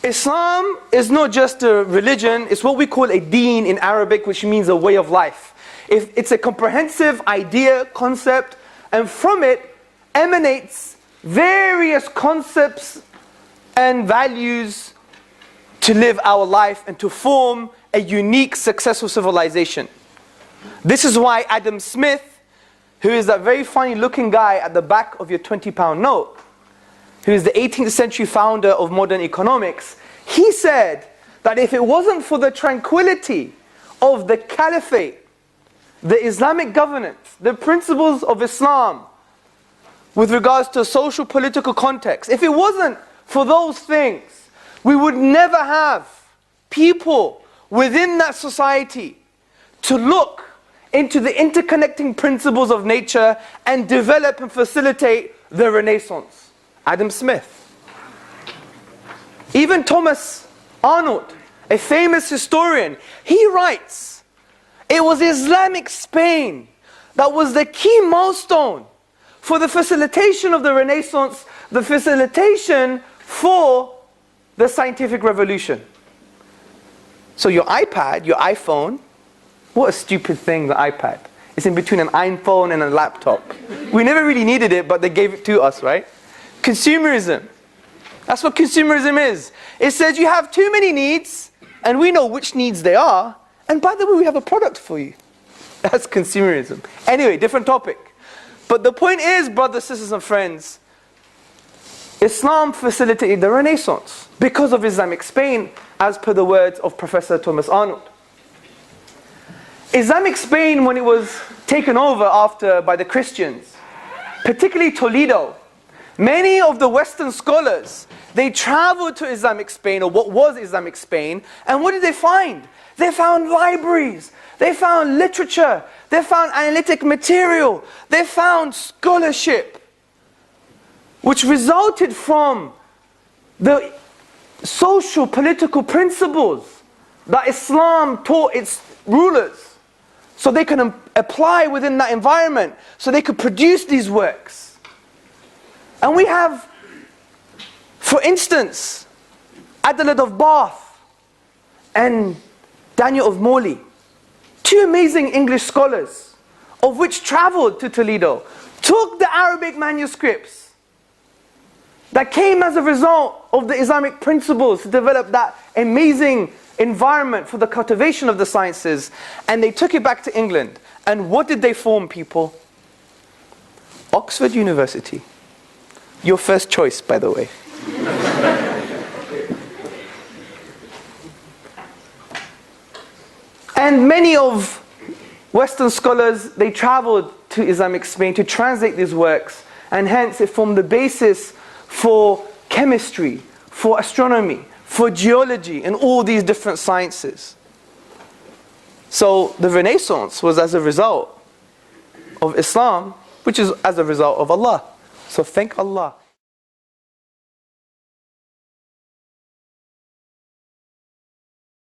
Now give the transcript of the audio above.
Islam is not just a religion, it's what we call a deen in Arabic, which means a way of life. It's a comprehensive idea, concept, and from it emanates various concepts and values to live our life and to form a unique, successful civilization. This is why Adam Smith, who is that very funny looking guy at the back of your 20-pound note, who is the 18th century founder of modern economics, he said that if it wasn't for the tranquility of the caliphate, the Islamic governance, the principles of Islam with regards to social political context, if it wasn't for those things, we would never have people within that society to look into the interconnecting principles of nature and develop and facilitate the Renaissance. Adam Smith. Even Thomas Arnold, a famous historian, he writes, it was Islamic Spain that was the key milestone for the facilitation of the Renaissance, the facilitation for the scientific revolution. So your iPad, your iPhone, what a stupid thing, the iPad. It's in between an iPhone and a laptop. We never really needed it, but they gave it to us, right? Consumerism. That's what consumerism is. It says you have too many needs, and we know which needs they are, and by the way, we have a product for you. That's consumerism. Anyway, different topic. But the point is, brothers, sisters, and friends, Islam facilitated the Renaissance because of Islamic Spain, as per the words of Professor Thomas Arnold. Islamic Spain, when it was taken over by the Christians, particularly Toledo, many of the Western scholars, they traveled to Islamic Spain, or what was Islamic Spain, and what did they find? They found libraries, they found literature, they found analytic material, they found scholarship, which resulted from the social political principles that Islam taught its rulers, so they can apply within that environment, so they could produce these works. And we have, for instance, Andalus of Bath and Daniel of Morley, two amazing English scholars, of which traveled to Toledo, took the Arabic manuscripts that came as a result of the Islamic principles to develop that amazing environment for the cultivation of the sciences, and they took it back to England. And what did they form, people? Oxford University. Your first choice, by the way. And many of Western scholars, they traveled to Islamic Spain to translate these works, and hence it formed the basis for chemistry, for astronomy, for geology, and all these different sciences. So the Renaissance was as a result of Islam, which is as a result of Allah. So thank Allah.